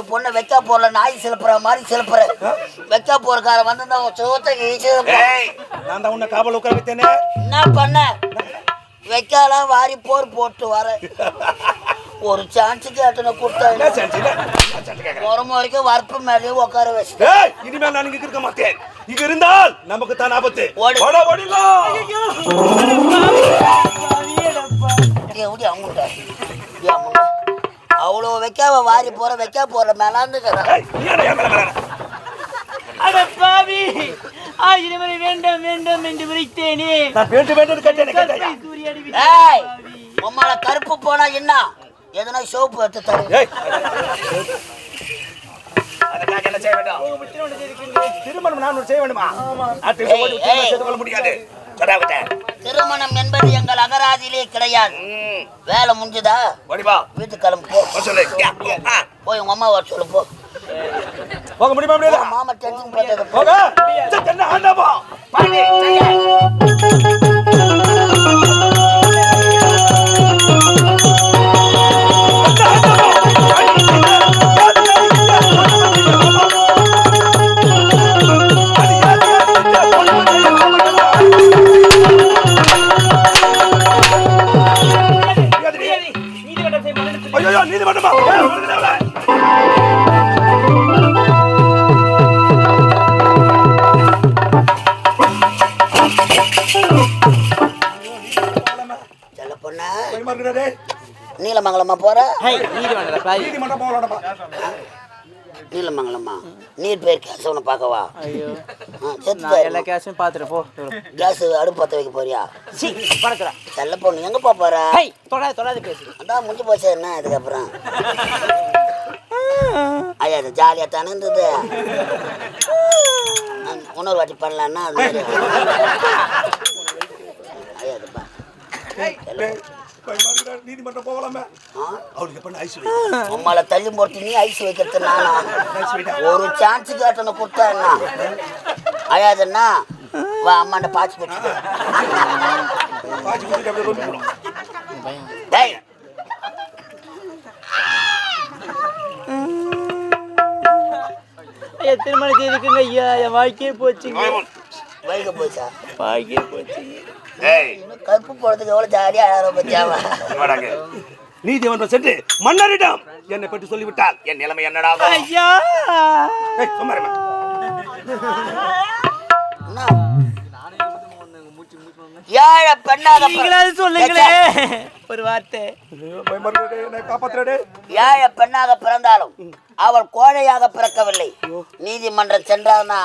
பொண்ணை வைக்க போறல நாய் சிலப்புற மாதிரி சிலப்புற வைக்க போறக்கார வந்து நான் தான் உன்னை காவல் உட்கார வைத்தேனே. என்ன பண்ண வைக்கலாம் வாரி போர் போட்டு வர ஒரு சான்ஸுக்கு அட்டனை கொடுத்தேன் ஒரு வரைக்கும் வர்ப்பு மேலே உட்கார வச்சு. இனிமேல் நான் இங்க இருக்க மாட்டேன். இங்க இருந்தால் நமக்கு தான் ஆபத்து. அவ்வளோ வைக்காம வாரி போற வைக்க போற மேலாந்து வேண்டாம் வேண்டாம் என்று விரித்தேனே. உம்மால கருப்பு போனா என்ன எதனா சோப்பு எடுத்து தரும். திருமணம் நான் செய்ய வேண்டுமா? முடியாது. திருமணம் என்பது எங்கள் அகராதியிலே கிடையாது. வேலை முடிஞ்சதா வீட்டு கிளம்பு போய் உங்க அம்மா வர சொல்லு போ. போக முடியுமா? மாமா டென்ஷன் பண்ணது போக. நீலமங்கலமா போற? நீலமங்கலமா நீர் பேர் கேசவனை பார்க்கவா? எல்லா கேஸும் பார்த்துட்டு போ. கேஸ் அடுப்பு பற்ற வைக்க போறியா? செல்ல பொண்ணு எங்க போற? தொடாது பேசு. அதான் முடிஞ்சு போச்சு. என்ன அதுக்கப்புறம் ஐயா அது ஜாலியா தானே இருந்தது. இன்னொரு வாட்டி பண்ணலான்னா அது நீதிமன்றம் போகலாமே. அம்மால தள்ளி போட்டு நீ ஐஸ் வைக்கிறது நானா? ஒரு சான்ஸ் கேட்டன கொடுத்தா என்ன அயாதுன்னா வா அம்மாண்ட பாச்சு போட்டு திருமணம் செய்துக்குங்க ஐயா. என் வாழ்க்கையே போச்சுங்க. வைக்க போச்சா? வாழ்க்கையே போச்சுங்க. கருப்பு போடுறதுக்கு எவ்வளவு ஜாலியா பத்தியாவா? நீதிமன்றம் சென்று மன்னரிடம் என்னை பற்றி சொல்லிவிட்டால் என் நிலைமை என்னடா? ஐயா ஏழை பெண்ணாக சொல்லுங்களே ஒரு வார்த்தை. ஏழை பெண்ணாக பிறந்தாலும் அவள் கோழையாக பிறக்கவில்லை. நீதிமன்றம் சென்றார்னா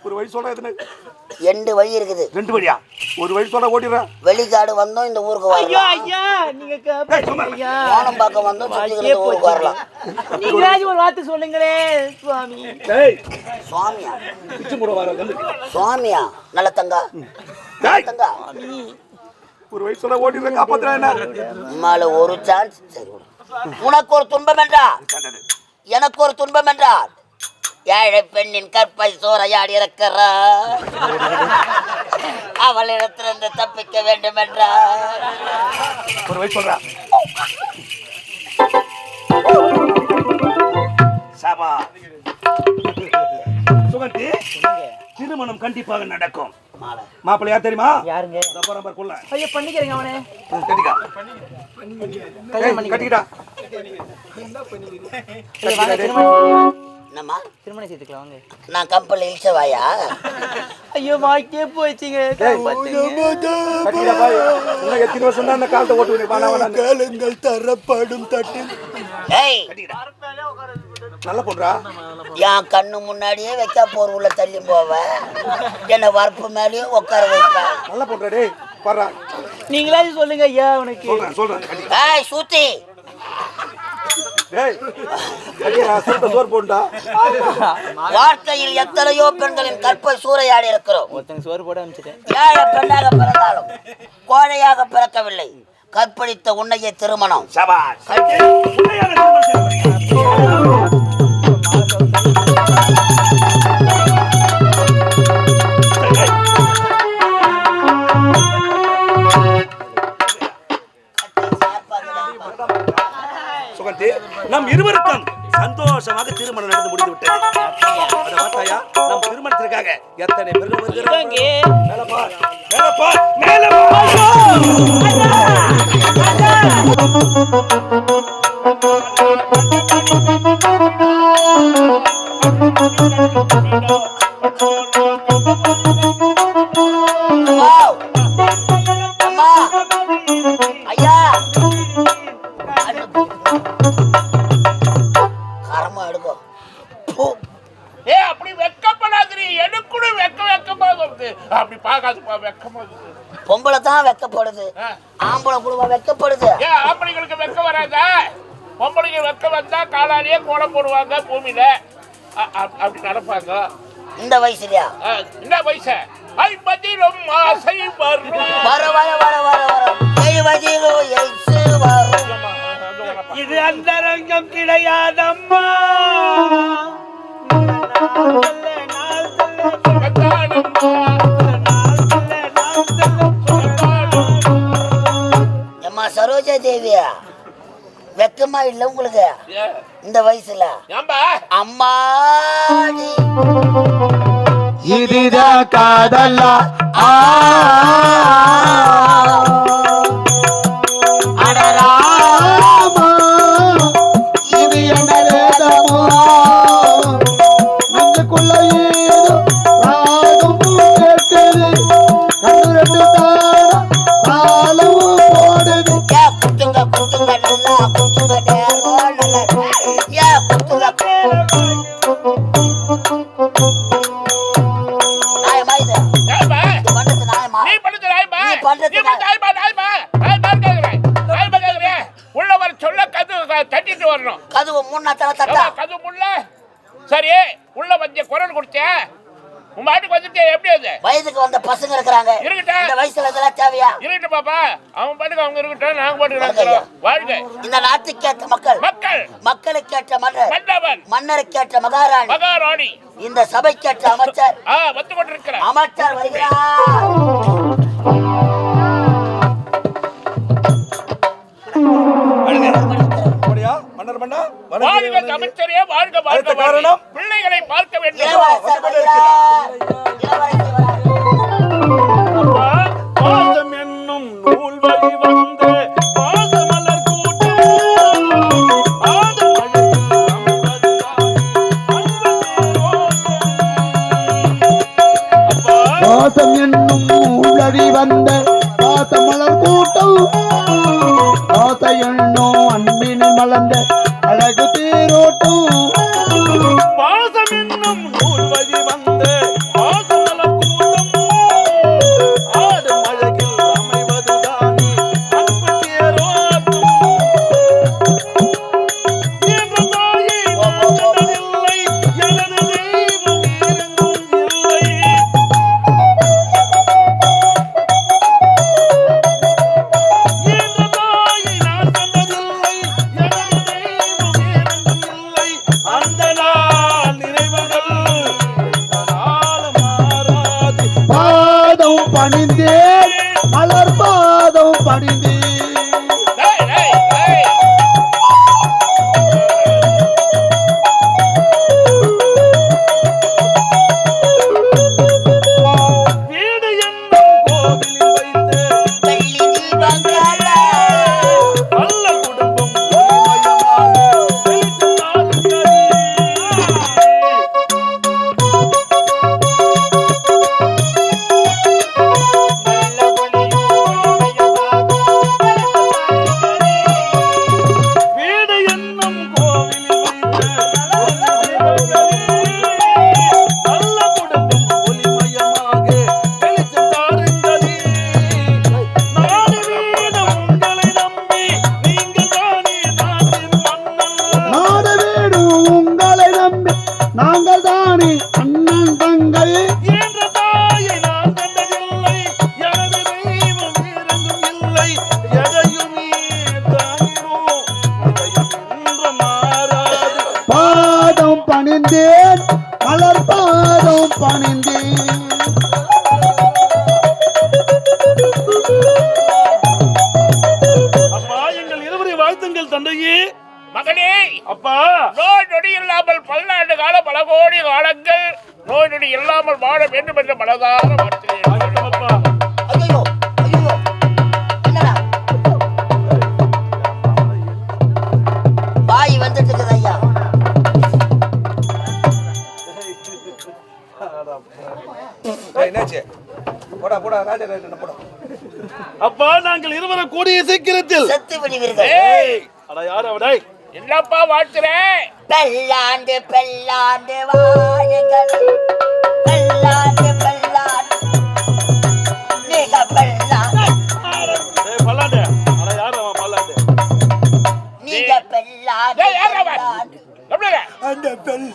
ஒரு வழி சொல்ற. ரெண்டு வழி இருக்குது. ரெண்டு வழியா? ஒரு வழி சொல்ற ஓடிடுறேன். வெளிக்காடு வந்தோம் இந்த ஊருக்கு வரலாம். ஓணம்பாக்கம் வந்தோம் சுத்தி ஊருக்கு வரலாம். நீங்களாச்சும் ஒரு வார்த்தை சொல்லுங்களே சுவாமி. சுவாமியா? சுவாமியா? நல்ல தங்கா தங்கா ஒரு வழி சொல்ல ஓடிடுறேன். காப்பாத்துறேன். ஒரு சான்ஸ். சரி உனக்கு ஒரு துன்பம் என்றா எனக்கு ஒரு துன்பம் என்றால் ஏழை பெண்ணின் கற்பை சோரையாடி இருக்கிறா அவளிடத்திலிருந்து தப்பிக்க வேண்டும் என்றார் ஒரு வழி சொல்றா. சாபா சுகந்தி திருமணம் கண்டிப்பாக நடக்கும். மாப்பிள்ளை யார் தெரியுமா? யாருங்க? ஐயா பண்ணிக்கிறேங்க அவனே. கட்டிக்கிட்டா என்னம்மா திருமணம் செய்துக்கலாம் வாங்க. நான் கம்பெனி இழிச்சவாயா? ஐயோ வாழ்க்கையே போயிடுச்சுங்க. எத்தனை வருஷம் தான் அந்த காலத்தை ஓட்டு கேளுங்கள் தரப்படும் தட்டில். நல்ல பொண்ணுடா. என் கண்ணு முன்னாடியே வைக்க போர் உள்ள தள்ளி போவேன், என்ன வரப்பு மேலேயும் உட்கார வைப்பேன். நல்ல பொண்ணுடா டேய். பாறா. நீங்களாவது சொல்லுங்க ஐயா உனக்கு. சொல்றேன். ஏய் சூத்தி, டேய். அடியா சோறு போடுடா. வாழ்க்கையில் எத்தனையோ பெண்களின் கற்பை சூறையாடி இருக்கிறோம். ஒருத்தங்க சோறு போட அனுப்பிச்சிட்டேன். ஏழை பெண்ணாக பிறந்தாலும் கோழையாக பிறக்கவில்லை. கற்பழித்த உன்னையே திருமணம். சபாஷ். உண்மையான திருமணம் செய்யப்படுகிறது. சுகந்தி, நம் இருவருக்கும் சந்தோஷமாக திருமணம் நடந்து முடிந்து விட்டது. அதை பார்த்தாயா, நம் திருமணத்திற்காக எத்தனை பேர்கள் வருகிறார்கள். மேல பார், மேல பார், மேல அம்மா, ஐயா, கரமா எடுக்கும். அப்படி வெக்கப்படாது, எனக்கு கூட வெக்கமா வருது. அப்படி பார்க்காதுப்பா, வெக்கமா வருது. பொம்பளை தான் வெக்கப்படுது, ஆம்பளை குழுவா வெக்கப்படுது. ஏன் ஆம்பளைங்களுக்கு வெக்க வராதா? பொம்பளைக்கு வெக்க வந்தா காலாலேயே கோலம் போடுவாங்க பூமியில, அப்படி நடப்பாங்க. இந்த வயசுலயா? இந்த வயசு 50 ஆசை வரும். வர வர வர வர வர 70 வயசு வரும். இது அந்த ரங்கம் கிடையாதம்மா. அம்மா சரோஜா தேவியா, வெக்கமா இல்ல உங்களுக்கு இந்த வயசுல? அம்மாடி, இதுதான் காதலா? அடராமா, இது என்ன வேதமோ? நெஞ்சுக்குள்ள ஏதோ ராகம் கேட்குது, கண்ணு ரெண்டு தாளமும் போடுது. குத்துங்க குத்துங்க நல்லா குத்துங்க நேரம் நல்லா குத்துங்க. நாயமா இது பண்றது நாயமா? நீ பண்றது நாயமா? நீ பண்றது உள்ள வர சொல்ல கதவு தட்டிட்டு வரணும். கதவு முன்னா தட்டா கதவு முள்ள. சரி, உள்ள வந்து குரல் கொடுத்தேன், உன் மாட்டுக்கு வந்துட்டு எப்படி அது? வயதுக்கு வந்த பசங்க இருக்கிறாங்க, இருக்கட்டும். இந்த வயசுல இதெல்லாம் தேவையா? இருக்கட்டும் பாப்பா, அவன் பாட்டுக்கு அவங்க இருக்கட்டும், நாங்க பாட்டுக்கு வாழ்க. இந்த நாட்டுக்கேற்ற மக்கள், மக்களுக்கேற்ற மன்னர், மன்னருக்கேற்ற மகாராணி, மகாராணி, இந்த சபைக்கேற்ற அமைச்சர் வந்து கொண்டிருக்கிறார். அமைச்சர் வருகிறார். மன்னர் மன்னா, வாழ்க அமைச்சரே, வாழ்க வாழ்க. காரணம் பிள்ளைகளை பார்க்க வேண்டும். இளவரசர் வருகிறார். இளவரசர் வருகிறார். பாசம் என்னும் நூல் வழி வந்து பாசமலர் கூட்டம் பாசம் என்னும் உள்ளடி வந்த பாசமலர் கூட்டம், பாச எண்ணம் அன்பினில் மலர்ந்த அழகு தேரோட்டம். பாசம் என்னும் நூல் வழி வந்து பாசமலர் கூட்டம் ஆடும் அழகில் அமைவதுதானே அன்பு தேரோட்டம். என்ற தாயை இல்லை, எனது தெய்வம் இருந்தும் இல்லை. என்ற தாயை நான் கண்டதில்லை, எனது தெய்வம் இருந்தும் இல்லை. அந்த நாள் நினைவுகள் இந்த நாள் மாறாது. பாதம் பணிந்தேன், மலர் பாதம் பணிந்தேன். டேய், டேய், டேய். வீடு என்னும் கோவிலில் வைத்து வெள்ளி தீபங்கள நல்ல குடும்பம் ஒளிமயமாக வெளிச்சத்தாருங்கள். நல்ல ஒளியும் ஒளிமயமாக வாருங்கள் என்ற தாயை நான் கண்டதில்லை, எனது தெய்வம் வேறெங்கும் இல்லை. எதையுமே தாங்கினோம், இதயம் என்று மாறாது. பாதம் பணிந்தேன் மலர் பாதம் பணிந்தேன். அப்பா, எங்கள் இருவரை வாழ்த்துங்கள் தந்தையே. மகனே, அப்பா, நோய் நொடி இல்லாமல் பல்லாண்டு கால பல கோடி காலங்கள் நோய் நொடி இல்லாமல் வாழ வேண்டும் என்ற மனதார வாழ்த்துகிறேன். அப்பா, ஐயோ ஐயோ என்னடா வாய் வந்துட்டு இருக்குது ஐயா. என்னாச்சு? போடா போடா ராஜா ராஜா போடா. அப்பா, நாங்கள் இருவரும் கூடிய சீக்கிரத்தில் செத்து விடுவீர்கள். ஏய், அட யார் அவடை? என்னப்பா வாழ்த்துறேன்? பெல்லாண்டு பெல்லாண்டு வாழுங்கள், பெல்லாண்டு பெல்லாண்டு நீங்க பெல்லாண்டு, ஏய் பல்லாண்டு, அட யார் அவன் பல்லாண்டு? நீங்க பெல்லாண்டு ஏய், யார் அவன்? பெல்லாண்டு. எப்படிங்க? அந்த பெண்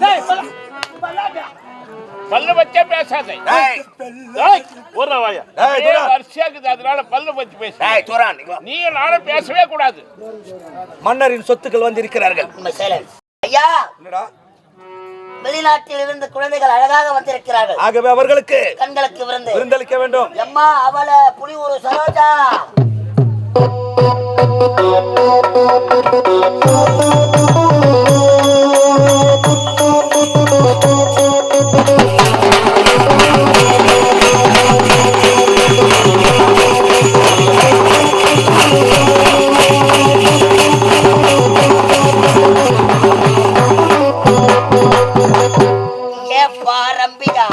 பல்லு வச்சே பேசாதே. ஏய் ஓடுறா வாயா. வருஷத்துக்கு அதனால பல்லு வச்சு பேச. நீ நானும் பேசவே கூடாது. மன்னரின் சொத்துக்கள் வந்து இருக்கிறார்கள். உண்மை சைலன்ஸ். ஐயா, என்னடா? வெளிநாட்டில் இருந்து குழந்தைகள் அழகாக வந்திருக்கிறார்கள். ஆகவே அவர்களுக்கு கண்களுக்கு விருந்து விருந்தளிக்க வேண்டும். எம்மா அவள புலி ஒரு சரோஜா. ஏ பாரம்பியா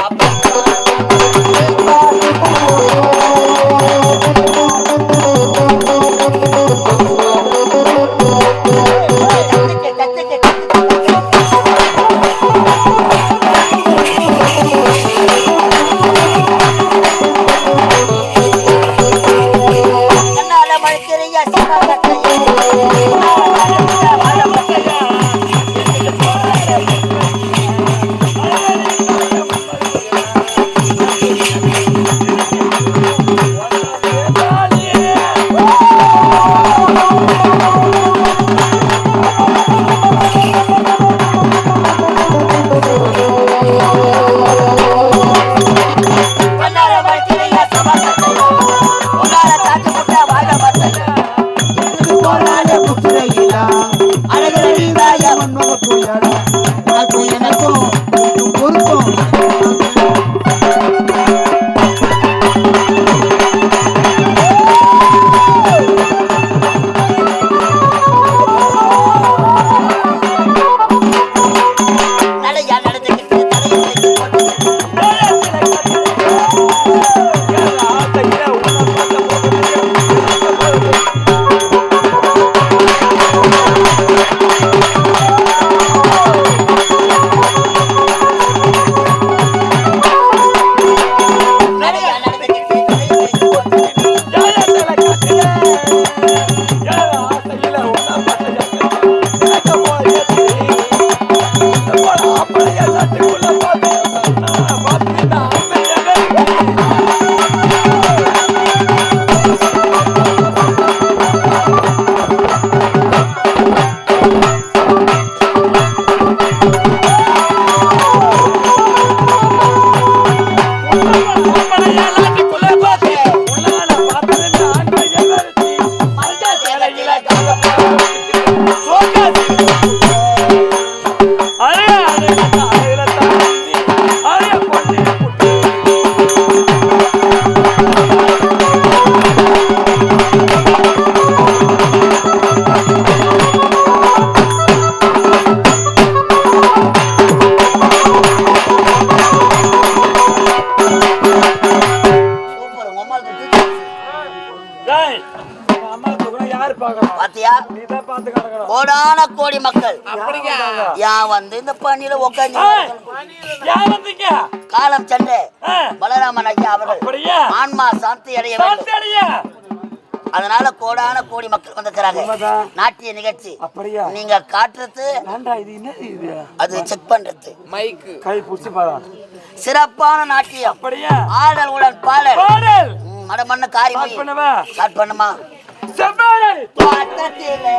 கோடான கோடி மக்கள் யான் வந்து இந்த பணியில உட்காந்து காலம் சென்று பலராமன் ஐயா அவர்கள் ஆன்மா சாந்தி அடைய வேண்டும். அதனால கோடான கோடி மக்கள் வந்திருக்கிறாங்க. நாட்டிய நிகழ்ச்சி நீங்க காட்டுறது அது செக் பண்றது மைக்கு கை புடிச்சு பாரு. சிறப்பான நாட்டியம் அப்படியா ஆடல் உடன் பாடல் பாடல் மடமண்ண காரியம் பண்ணுவா ஸ்டார்ட் பண்ணுமா செவ்வாய் தோட்டத்திலே